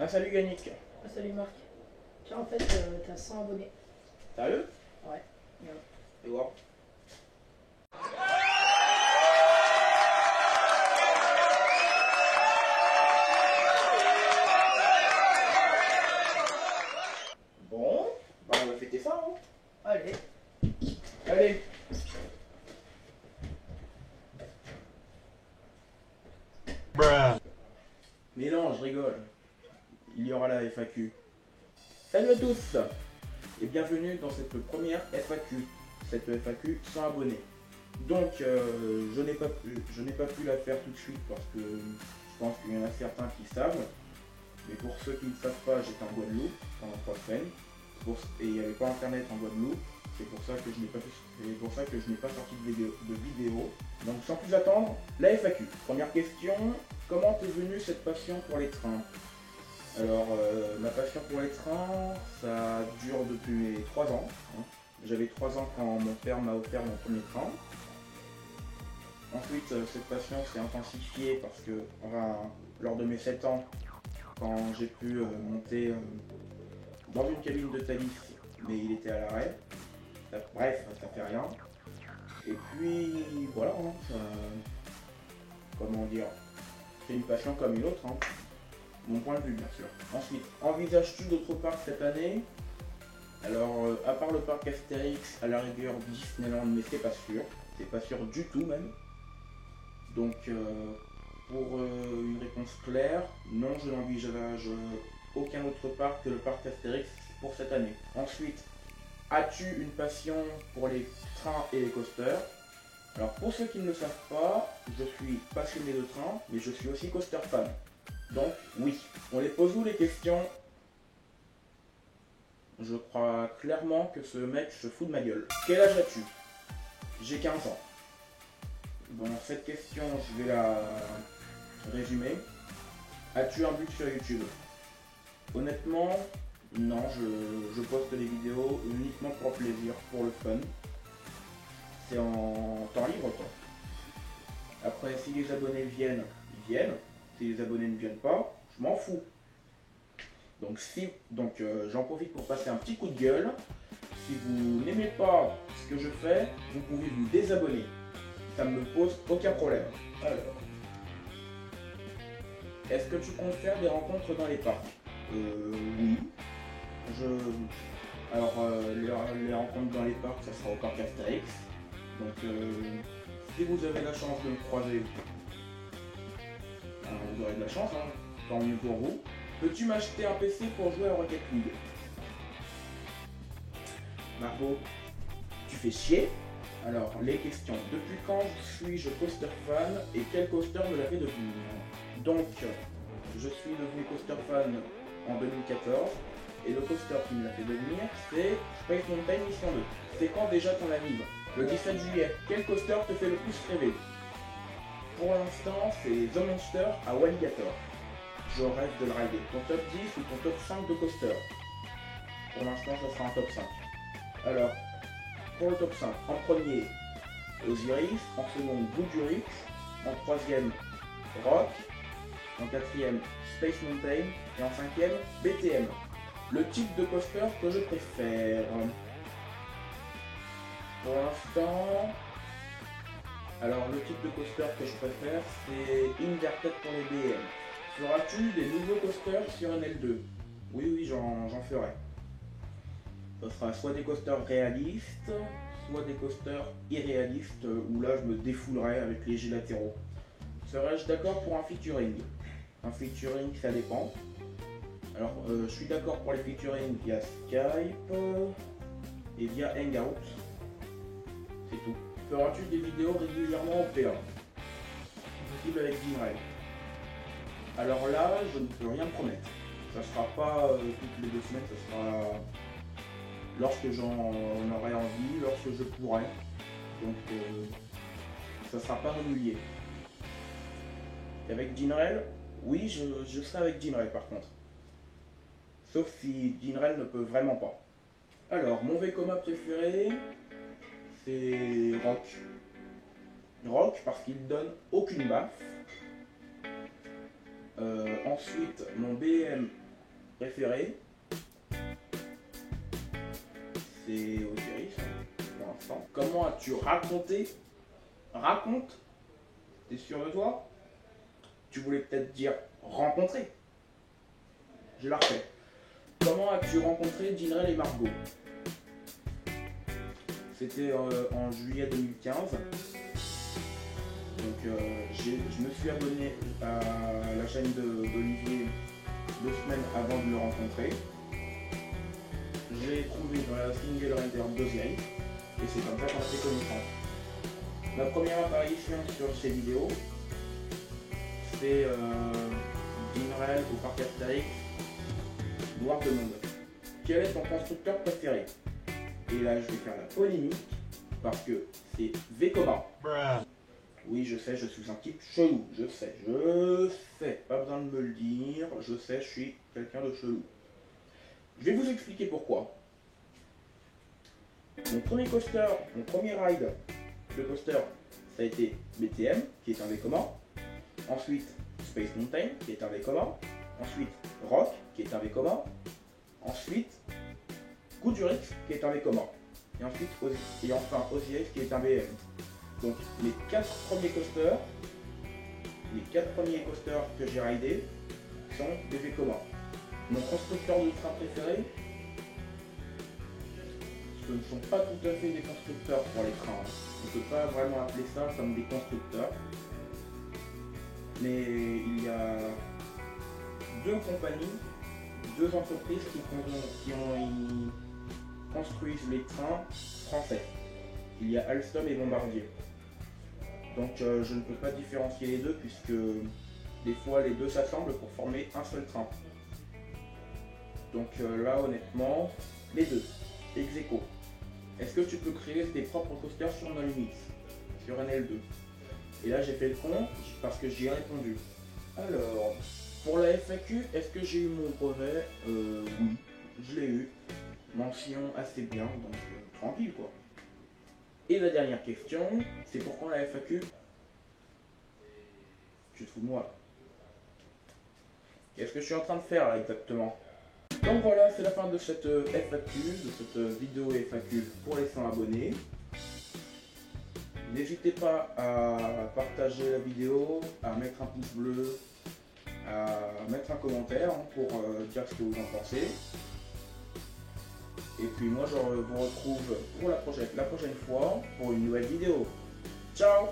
Ah, salut Yannick. Ah, salut Marc. Tiens, en fait, t'as 100 abonnés. Sérieux? Ouais. Regarde. Et voir. Bon, bah on va fêter ça, hein. Allez. Allez. Mais non, je rigole. Il y aura la FAQ. Salut à tous et bienvenue dans cette première FAQ. Cette FAQ sans abonnés. Donc, je n'ai pas pu la faire tout de suite parce que je pense qu'il y en a certains qui savent. Mais pour ceux qui ne savent pas, j'étais en Guadeloupe pendant 3 semaines. Et il n'y avait pas internet en Guadeloupe. C'est pour ça que je n'ai pas sorti de vidéo. Donc sans plus attendre, la FAQ. Première question, comment est venue cette passion pour les trains? Alors, ma passion pour les trains, ça dure depuis mes 3 ans. Hein. J'avais 3 ans quand mon père m'a offert mon premier train. Ensuite, cette passion s'est intensifiée parce que, lors de mes 7 ans, quand j'ai pu monter dans une cabine de Thalys, mais il était à l'arrêt. Bref, ça fait rien. Et puis, voilà, hein, comment dire, c'est une passion comme une autre, hein. Mon point de vue bien sûr. Ensuite, envisages-tu d'autres parcs cette année? Alors, à part le parc Astérix, à la rigueur Disneyland, mais c'est pas sûr du tout même. Donc, pour une réponse claire, non, je n'envisage aucun autre parc que le parc Astérix pour cette année. Ensuite, as-tu une passion pour les trains et les coasters? Alors, pour ceux qui ne le savent pas, je suis passionné de train, mais je suis aussi coaster fan. Donc, oui, on les pose où les questions? Je crois clairement que ce mec se fout de ma gueule. Quel âge as-tu? J'ai 15 ans. Bon, cette question, je vais la résumer. As-tu un but sur YouTube? Honnêtement, non, je poste les vidéos uniquement pour plaisir, pour le fun. C'est en temps libre, quoi. Après, si les abonnés viennent, ils viennent. Si les abonnés ne viennent pas, je m'en fous. Donc, j'en profite pour passer un petit coup de gueule. Si vous n'aimez pas ce que je fais, vous pouvez vous désabonner. Ça ne me pose aucun problème. Alors, est-ce que tu comptes faire des rencontres dans les parcs? Oui. Alors, les rencontres dans les parcs, ça sera au parc Astérix. Donc, si vous avez la chance de me croiser, vous aurez de la chance, hein. Tant mieux pour vous. Peux-tu m'acheter un PC pour jouer à Rocket League? Margot, tu fais chier? Alors, les questions. Depuis quand suis-je coaster fan et quel coaster me l'a fait devenir? Donc, je suis devenu coaster fan en 2014 et le coaster qui me l'a fait devenir, c'est Space Mountain Mission 2. C'est quand déjà ton anniv? Le 17 juillet. Quel coaster te fait le plus rêver? Pour l'instant, c'est The Monster à Walligator. Je rêve de le rider. Ton top 10 ou ton top 5 de coaster? Pour l'instant, ça sera un top 5. Alors, pour le top 5, en premier, Osiris, en second, Goudurix, en troisième, Rock, en quatrième, Space Mountain, et en cinquième, BTM. Le type de coaster que je préfère. Pour l'instant, alors le type de coaster que je préfère, c'est Inverted pour les BM. Feras-tu des nouveaux coasters sur un L2? Oui, j'en ferai. Ce sera soit des coasters réalistes, soit des coasters irréalistes, où là je me défoulerai avec les jets latéraux. Serais-je d'accord pour un featuring? Un featuring, ça dépend. Alors, je suis d'accord pour les featuring via Skype et via Hangout. C'est tout. Feras-tu des vidéos régulièrement en PA? Possible avec Dinrel. Alors là, je ne peux rien promettre. Ça sera pas toutes les 2 semaines, ça sera lorsque j'en aurai envie, lorsque je pourrai. Donc, ça sera pas régulier. Et avec Dinrel, oui, je serai avec Dinrel par contre. Sauf si Dinrel ne peut vraiment pas. Alors, mon Vekoma préféré, c'est Rock. Rock parce qu'il donne aucune baffe. Ensuite, mon BM préféré, c'est Osiris, pour l'instant. Comment as-tu raconté? Raconte? T'es sûr de toi? Tu voulais peut-être dire rencontrer. Je la refais. Comment as-tu rencontré Dinrel et Margot? C'était en juillet 2015. Donc je me suis abonné à la chaîne d'Olivier 2 semaines avant de le rencontrer. Je l'ai trouvé dans la single render d'Osiris et c'est comme ça qu'on a fait connaissance. Ma première apparition sur ces vidéos, c'est Dinrel au parc Astérix, Noir de Monde. Quel est ton constructeur préféré? Et là je vais faire la polémique parce que c'est Vekoma. Oui, je sais, je suis un type chelou, je sais, pas besoin de me le dire, je sais, je suis quelqu'un de chelou. Je vais vous expliquer pourquoi. Mon premier coaster, mon premier ride de coaster, ça a été BTM, qui est un Vekoma. Ensuite, Space Mountain, qui est un Vekoma. Ensuite, Rock, qui est un Vekoma. Ensuite, Goudurix, qui est un Vekoma. Et ensuite, et enfin Osiris, qui est un BM. Donc les 4 premiers coasters, que j'ai ridés sont des Vekoma. Mon constructeur de train préféré, ce ne sont pas tout à fait des constructeurs pour les trains. On ne peut pas vraiment appeler ça comme des constructeurs. Mais il y a 2 compagnies, 2 entreprises qui construisent les trains français. Il y a Alstom et Bombardier. Donc je ne peux pas différencier les deux puisque des fois les deux s'assemblent pour former un seul train. Donc là honnêtement, les deux, ex aequo. Est-ce que tu peux créer tes propres coasters sur NoLimits, sur NL2? Et là j'ai fait le compte parce que j'y ai répondu. Alors, pour la FAQ, est-ce que j'ai eu mon brevet? Oui, je l'ai eu. Mention assez bien, donc tranquille quoi. Et la dernière question, c'est pourquoi la FAQ? Tu te fous de moi? Qu'est-ce que je suis en train de faire là exactement? Donc voilà, c'est la fin de cette FAQ, de cette vidéo FAQ pour les 100 abonnés. N'hésitez pas à partager la vidéo, à mettre un pouce bleu, à mettre un commentaire pour dire ce que vous en pensez. Et puis moi je vous retrouve pour la prochaine fois pour une nouvelle vidéo. Ciao!